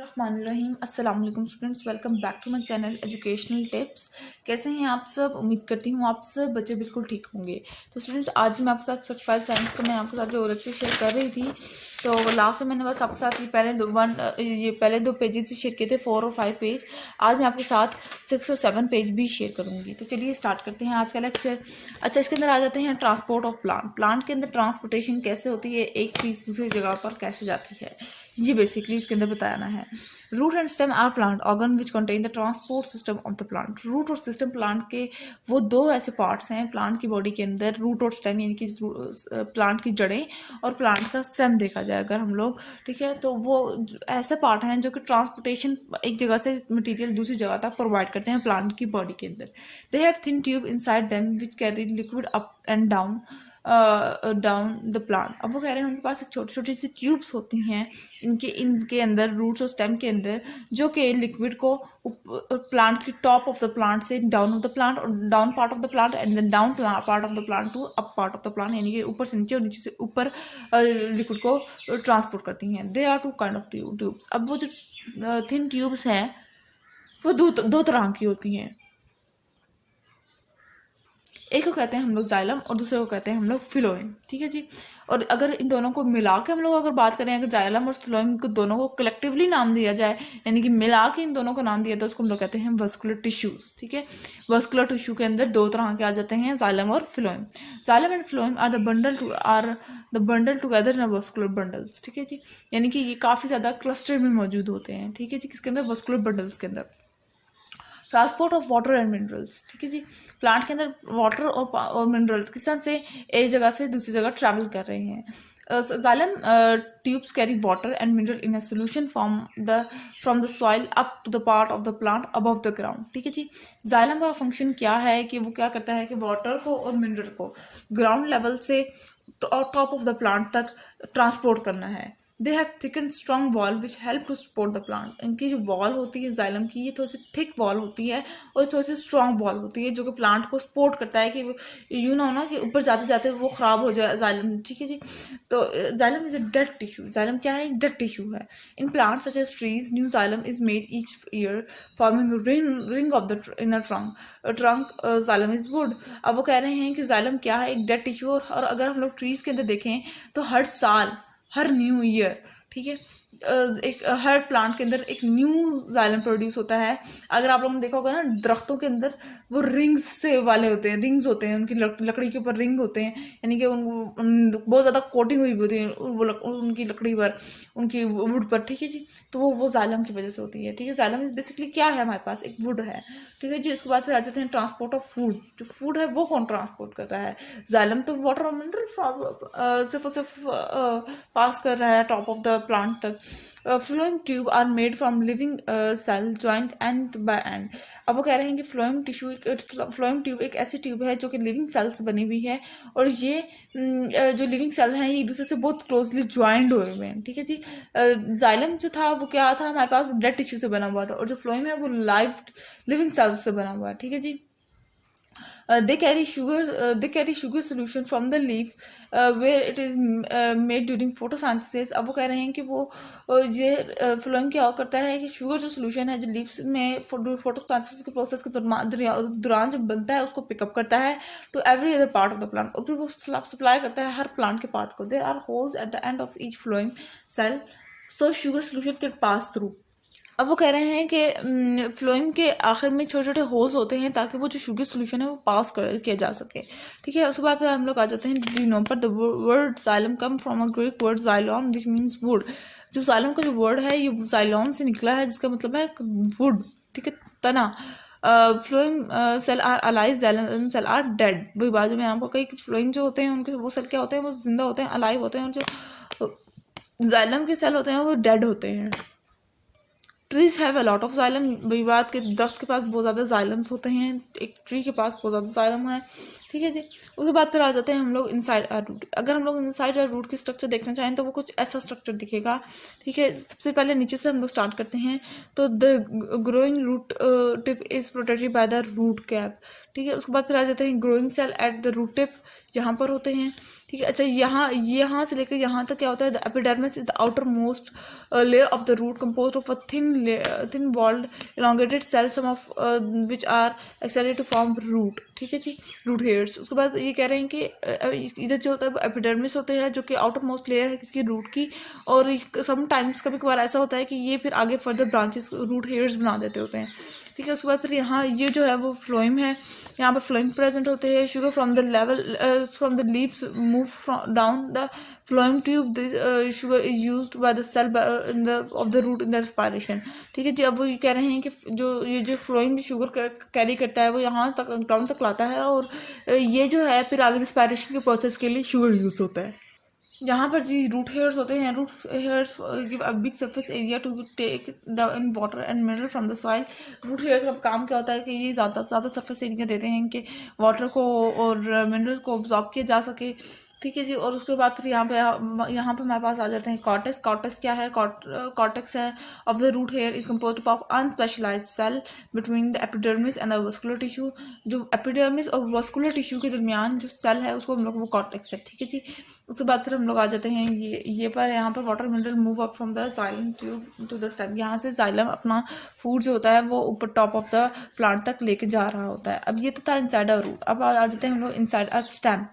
बिस्मिल्लाहिर्रहमानिर्रहीम। अस्सलाम वालेकुम students, welcome back to my channel educational tips. कैसे हैं आप सब? उम्मीद करती हूँ आप सब बच्चे बिल्कुल ठीक होंगे। तो स्टूडेंट्स, आज मैं आपके साथ सर्टिफाइड साइंस का मैं आपके साथ जो लेक्चर शेयर कर रही थी, तो लास्ट में मैंने बस आपके साथ ये पहले दो पेजेस ही शेयर किए थे, 4 और 5 पेज। आज मैं आपके साथ 6 और 7 पेज भी शेयर करूँगी। तो चलिए स्टार्ट करते हैं आज का लेक्चर। अच्छा, इसके अंदर आ जाते हैं ट्रांसपोर्ट ऑफ प्लांट। प्लांट के अंदर ट्रांसपोर्टेशन कैसे होती है, एक चीज़ दूसरी जगह पर कैसे जाती है, ये बेसिकली इसके अंदर बताना है। Root and stem are plant organ which contain the transport system of the plant. Root और सिस्टम प्लांट के वो दो ऐसे पार्ट्स हैं प्लांट की बॉडी के अंदर। रूट और स्टेम यानी कि प्लांट की जड़ें और प्लांट का स्टेम देखा जाए अगर हम लोग, ठीक है, तो वो ऐसे पार्ट हैं जो कि ट्रांसपोर्टेशन एक जगह से मटेरियल दूसरी जगह तक प्रोवाइड करते हैं प्लांट की बॉडी के अंदर। They have thin tube inside them which carry liquid up and down the plant. अब वो कह रहे हैं उनके पास एक छोटी छोटी सी ट्यूब्स होती हैं इनके अंदर, रूट्स और स्टेम के अंदर, जो कि लिक्विड को प्लांट की टॉप ऑफ द प्लांट से डाउन ऑफ द प्लांट और down part of the plant and then down part of the plant to up part of the plant, यानी कि ऊपर से नीचे और नीचे से ऊपर लिक्विड को ट्रांसपोर्ट करती हैं। They are two kind of tubes. अब वो जो थिन ट्यूब्स हैं वो दो तरह की होती हैं। एक को कहते हैं हम लोग जाइलम और दूसरे को कहते हैं हम लोग फ्लोएम, ठीक है जी। और अगर इन दोनों को मिला के हम लोग अगर बात करें, अगर जाइलम और फ्लोएम को दोनों को कलेक्टिवली नाम दिया जाए, यानी कि मिला के इन दोनों को नाम दिया तो उसको हम लोग कहते हैं वस्कुलर टिश्यूज, ठीक है। वस्कुलर टिश्यू के अंदर दो तरह के आ जाते हैं, जाइलम और phloem. Xylem and phloem are the bundle together in vascular bundles, ठीक है जी। यानी कि ये काफ़ी ज़्यादा क्लस्टर में मौजूद होते हैं, ठीक है जी, किसके अंदर? वस्कुलर बंडल्स के अंदर। Transport of water and minerals, ठीक है जी। प्लांट के अंदर वाटर और मिनरल्स किस तरह से एक जगह से दूसरी जगह ट्रैवल कर रहे हैं। Xylem tubes carry water and mineral in a solution from the soil up to the part of the plant above the ground, ठीक है जी। जाइलम का फंक्शन क्या है कि वो क्या करता है कि वाटर को और मिनरल को ग्राउंड लेवल से टॉप ऑफ द प्लांट तक ट्रांसपोर्ट करना है। They have thick and strong wall which help to support the plant. इनकी जो वॉल होती है जाइलम की, ये थोड़ी सी थिक वॉल होती है और थोड़ी सी स्ट्रॉन्ग वॉल होती है जो कि प्लांट को सपोर्ट करता है कि यू ना हो ना कि ऊपर जाते जाते वो ख़राब हो जाए जाइलम, ठीक है जी। तो xylem is a dead tissue. Xylem क्या है? डेड टिश्यू है। In plant such as trees new xylem is made each year forming ring of the inner trunk xylem is wood. अब वो कह रहे हैं कि जाइलम क्या है? एक डेड टिश्यू। और अगर हम लोग ट्रीज के अंदर देखें तो हर साल, हर न्यू ईयर, ठीक है, एक हर प्लांट के अंदर एक न्यू जाइलम प्रोड्यूस होता है। अगर आप लोगों ने देखा होगा ना, दरख्तों के अंदर वो रिंग्स से वाले होते हैं, रिंग्स होते हैं उनकी, लकड़ी के ऊपर रिंग होते हैं, यानी कि बहुत ज़्यादा कोटिंग हुई होती है उनकी लकड़ी पर, उनकी वुड पर, ठीक है जी। तो वो जाइलम की वजह से होती है, ठीक है। जाइलम बेसिकली क्या है? हमारे पास एक वुड है, ठीक है जी। उसके बाद फिर आ जाते हैं ट्रांसपोर्ट ऑफ फूड। जो फूड है वो कौन ट्रांसपोर्ट कर रहा है? जाइलम तो वाटर और मिनरल सिर्फ और सिर्फ पास कर रहा है टॉप ऑफ द प्लांट तक। Phloem tube are made from living cell joint end by end. अब वो कह रहे हैं कि फ्लोएम ट्यूब एक ऐसी ट्यूब है जो कि लिविंग सेल से बनी हुई है, और ये जो लिविंग सेल हैं ये एक दूसरे से बहुत क्लोजली ज्वाइंड हुए हुए हैं, ठीक है जी। जाइलम जो था वो क्या था? हमारे पास डेड टिश्यू से बना हुआ था, और जो फ्लोएम है वो लिविंग सेल्स से बना हुआ है, ठीक है जी। They carry sugar solution from the leaf where it is made during photosynthesis। अब वो कह रहे हैं कि वो ये फ्लोएम क्या करता है कि शुगर जो सोल्यूशन है जो लीव्स में फोटोसिंथेसिस के प्रोसेस के दौरान जो बनता है उसको पिकअप करता है to every other part of the plant, और फिर वो सप्लाई करता है हर प्लांट के पार्ट को। There are holes at the end of each phloem cell so sugar solution can pass through. अब वो कह रहे हैं कि फ्लोएम के आखिर में छोटे छोटे होल्स होते हैं ताकि वो जो शुगर सोल्यूशन है वो पास किया जा सके, ठीक है। उसके बाद फिर हम लोग आ जाते हैं डी नो पर। The word xylem come from a Greek word xylon which means wood. जो जाइलम का जो वर्ड है ये जाइलॉन से निकला है जिसका मतलब है वुड, ठीक है, तना। Phloem cell are alive, xylem cell are dead. वही बात जो मैं आपको कही कि फ्लोएम जो होते हैं उनके वो सेल क्या होते हैं? वो जिंदा होते हैं, अलाइव होते हैं, और जो जाइलम के सेल होते हैं वो डेड होते हैं। Trees have a lot of xylem. वही बात के दरख्त के पास बहुत ज़्यादा जाइलम्स होते हैं, एक ट्री के पास बहुत ज़्यादा जाइलम है, ठीक है जी। उसके बाद फिर आ जाते हैं हम लोग इनसाइड आर रूट। अगर हम लोग इनसाइड आर रूट की स्ट्रक्चर देखना चाहें तो वो कुछ ऐसा स्ट्रक्चर दिखेगा, ठीक है। सबसे पहले नीचे से हम लोग स्टार्ट करते हैं, तो the growing root tip is protected by the root cap, ठीक है। उसके बाद फिर आ जाते हैं growing cell at the root tip, यहाँ पर होते हैं, ठीक है। अच्छा, यहाँ से लेकर यहाँ तक क्या होता है, the epidermis is the outer most layer of the root composed of a thin walled elongated cell, some of which are extended to form root, ठीक है जी, रूट हेयर्स। उसके बाद ये कह रहे हैं कि इधर जो होता है एपिडर्मिस होते हैं, जो कि आउटर मोस्ट लेयर है किसकी, रूट की, और सम टाइम्स कभी कभार ऐसा होता है कि ये फिर आगे फर्दर ब्रांचेस रूट हेयर्स बना देते होते हैं, ठीक है। उसके बाद फिर यहाँ ये जो है वो फ्लोएम है, यहाँ पर फ्लोएम प्रेजेंट होते हैं। Sugar from the level from the leaves move down the phloem tube, sugar is used by the cell in the of the root in the respiration, ठीक है जी। अब वो ये कह रहे हैं कि जो फ्लोएम शुगर कैरी करता है वो यहाँ तक डाउन तक लाता है, और ये जो है फिर आगे रेस्पिरेशन के प्रोसेस के लिए शुगर यूज होता है। यहाँ पर जी रूट हेयर्स होते हैं। Root hairs give a big surface area to take the in water and mineral from the soil. Root hairs का काम क्या होता है कि ये ज़्यादा से ज़्यादा सरफेस एरिया देते हैं कि वाटर को और मिनरल को ऑब्जॉर्ब किया जा सके, ठीक है जी। और उसके बाद फिर यहाँ पे हमारे पास आ जाते हैं कॉर्टेक्स। कॉर्टेक्स क्या है, कॉर्टेक्स है of the root hair is composed of unspecialized cell between the epidermis and the vascular tissue. जो एपिडर्मिस और वस्कुलर टिश्यू के दरमियान जो सेल है उसको हम लोग वो कॉर्टेक्स है, ठीक है जी। उसके बाद फिर हम लोग आ जाते हैं ये पर, यहाँ पर water mineral move up from the xylem tube to the stem. यहाँ से जाइलम अपना फूड जो होता है वो ऊपर टॉप ऑफ द प्लांट तक लेके जा रहा होता है। अब ये तो था इनसाइड अ रूट। अब आ जाते हैं हम लोग इनसाइड अ स्टेम।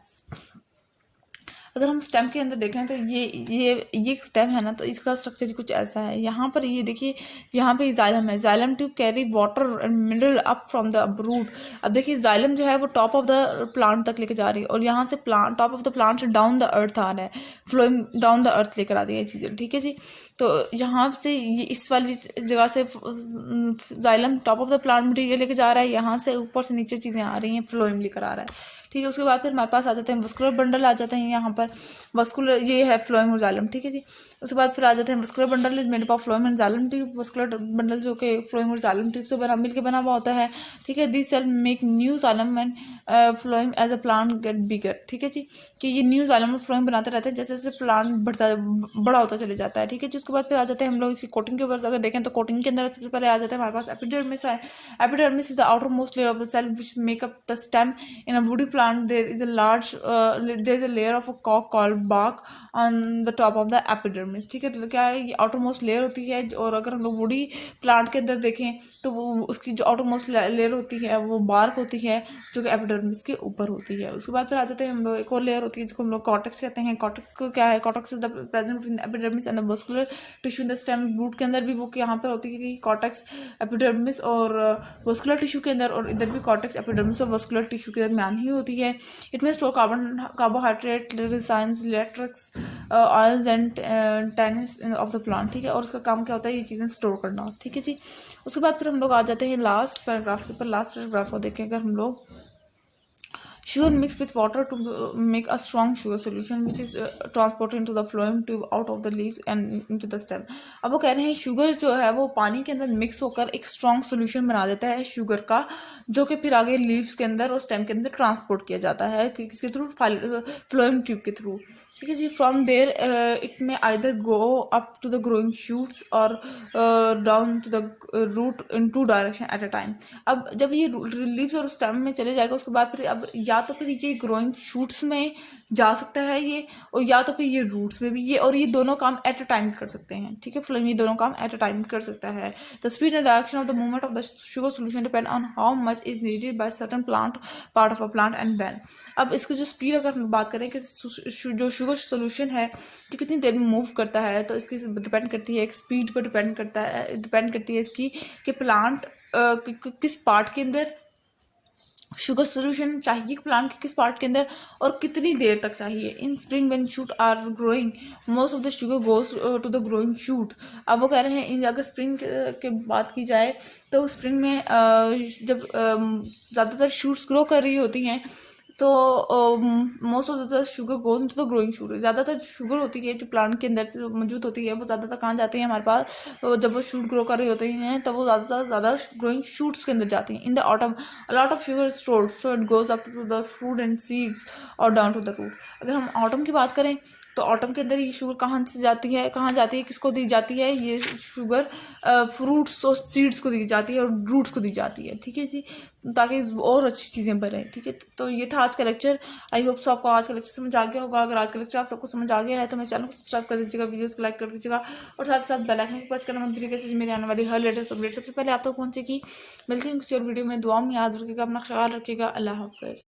अगर हम स्टेम के अंदर देखें तो ये स्टेम है ना, तो इसका स्ट्रक्चर कुछ ऐसा है। यहाँ पर ये देखिए, यहाँ पे जाइलम है, xylem tube carry water and mineral up from the root. अब देखिए जाइलम जो है वो टॉप ऑफ द प्लांट तक लेके जा रही है, और यहाँ से टॉप ऑफ द प्लांट से डाउन द अर्थ आ रहा है, फ्लोइंग डाउन द अर्थ लेकर आ रही है चीज़ें, ठीक है जी। तो यहाँ से ये इस वाली जगह से xylem top of the plant material लेके जा रहा है, यहाँ से ऊपर से नीचे चीज़ें आ रही हैं, फ्लोइंग लेकर आ रहा है, ठीक है। उसके बाद फिर हमारे पास आ जाते हैं वस्कुलर बंडल आ जाते हैं। यहाँ पर वस्कुलर ये है फ्लोएम और जाइलम, ठीक है जी। उसके बाद फिर आ जाते हैं vascular bundle is made up of phloem and xylem tube. Vascular bundle जो कि फ्लोएम और जाइलम ट्यूब से मिलकर बना हुआ होता है, ठीक है। This cell make new xylem and phloem as a plant get bigger, ठीक है जी, कि ये न्यू जाइलम और फ्लोएम बनाते रहते हैं जैसे जैसे प्लांट बड़ा होता चले जाता है, ठीक है जी। उसके बाद फिर आ जाते हैं हम लोग इसकी कोटिंग के ऊपर। अगर देखें तो कोटिंग के अंदर सबसे पहले आ जाता है हमारे पास एपिडर्मिस है। Epidermis is the outer most layer of the cell which make up the stem. In a woody plant there is a layer of a cork called bark on the top of the epidermis, ठीक है। तो क्या है, ये outer most layer होती है। और अगर हम लोग वुडी प्लांट के अंदर देखें तो वो उसकी जो आउटर मोस्ट लेयर होती है वो बार्क होती है, जो कि एपिडर्मिस के ऊपर होती है। उसके बाद फिर आ जाते हैं हम लोग एक और लेयर होती है जिसको हम लोग कॉर्टेक्स कहते हैं। कॉर्टेक्स को क्या है, cortex is the present between epidermis and the vascular tissue in the stem. Root के अंदर भी वो यहाँ पर होती है कॉर्टेक्स एपिडर्मिस और वस्कुलर टिश्यू के अंदर, और इधर भी कॉर्टेक्स एपिडर्मिस और वस्कुलर टिश्यू के दरमियान ही होती है। It may store carbohydrate, lysines, electrics, oils and tannins of the plant, ठीक है। और उसका काम क्या होता है, ये चीज़ें स्टोर करना, ठीक है जी। उसके बाद फिर हम लोग आ जाते हैं लास्ट पैराग्राफ के ऊपर। लास्ट पैराग्राफ को देखें अगर हम लोग, sugar mixed with water to make a strong sugar solution which is transported into the phloem tube out of the leaves and into the stem। अब वो कह रहे हैं शुगर जो है वो पानी के अंदर मिक्स होकर एक स्ट्रॉन्ग सोल्यूशन बना देता है शुगर का, जो कि फिर आगे लीव्स के अंदर और स्टेम के अंदर ट्रांसपोर्ट किया जाता है किसके थ्रू, फ्लोएम ट्यूब के थ्रू, ठीक है जी। From there it may either go up to the growing shoots और down to the root in two direction at a time. अब जब ये लीव्स और स्टेम में चले जाएगा उसके बाद फिर अब या तो फिर ये ग्रोइंग शूट्स में जा सकता है ये, और या तो फिर ये रूट्स में भी ये, और ये दोनों काम एट अ टाइम कर सकते हैं, ठीक है। फ्लोएम ये दोनों काम एट अ टाइम कर सकता है। The speed and direction of the movement of the sugar solution depend on how much is needed by certain plant part of a plant and when. अब इसकी जो स्पीड अगर हम बात करें कि जो शुगर सोल्यूशन है कि कितनी देर में मूव करता है, तो इसकी डिपेंड करती है, एक स्पीड पर डिपेंड करती है इसकी कि प्लांट किस पार्ट के अंदर शुगर सोल्यूशन चाहिए, प्लांट के किस पार्ट के अंदर और कितनी देर तक चाहिए। In spring when shoot are growing most of the sugar goes to the growing shoot. अब वो कह रहे हैं अगर स्प्रिंग के बात की जाए तो स्प्रिंग में जब ज़्यादातर शूट्स ग्रो कर रही होती हैं तो most of the sugar goes into the growing shoot. ज़्यादातर शुगर होती है जो प्लांट के अंदर से मौजूद होती है वो ज़्यादातर कहाँ जाती है हमारे पास, जब वो शूट ग्रो कर रही होती हैं तब वो ज़्यादा ग्रोइंग शूट्स के अंदर जाती हैं। In the autumn a lot of sugar stored so it goes up to the fruit and seeds और डाउन टू द रूट। अगर हम ऑटम की बात करें तो ऑटम के अंदर ये शुगर कहाँ से जाती है, कहाँ जाती है, किसको दी जाती है, ये शुगर फ्रूट्स और सीड्स को दी जाती है और रूट्स को दी जाती है। ठीक है जी, ताकि और अच्छी चीज़ें बने। ठीक है, तो ये था आज का लेक्चर। आई होप सो आपको आज का लेक्चर समझ आ गया होगा। अगर आज का लेक्चर आप सबको समझ आ गया है तो मेरे चैनल को सब्सक्राइब कर दीजिएगा, वीडियोस को लाइक कर दीजिएगा और साथ साथ बेल आइकन को प्रेस करना मत भूलिएगा जिससे मेरी आने वाली हर लेटेस्ट अपडेट सबसे पहले आप तक पहुंचेगी। मिलती हूँ किसी और वीडियो में। दुआ में याद रखिएगा, अपना ख्याल रखिएगा। अल्लाह हाफिज़।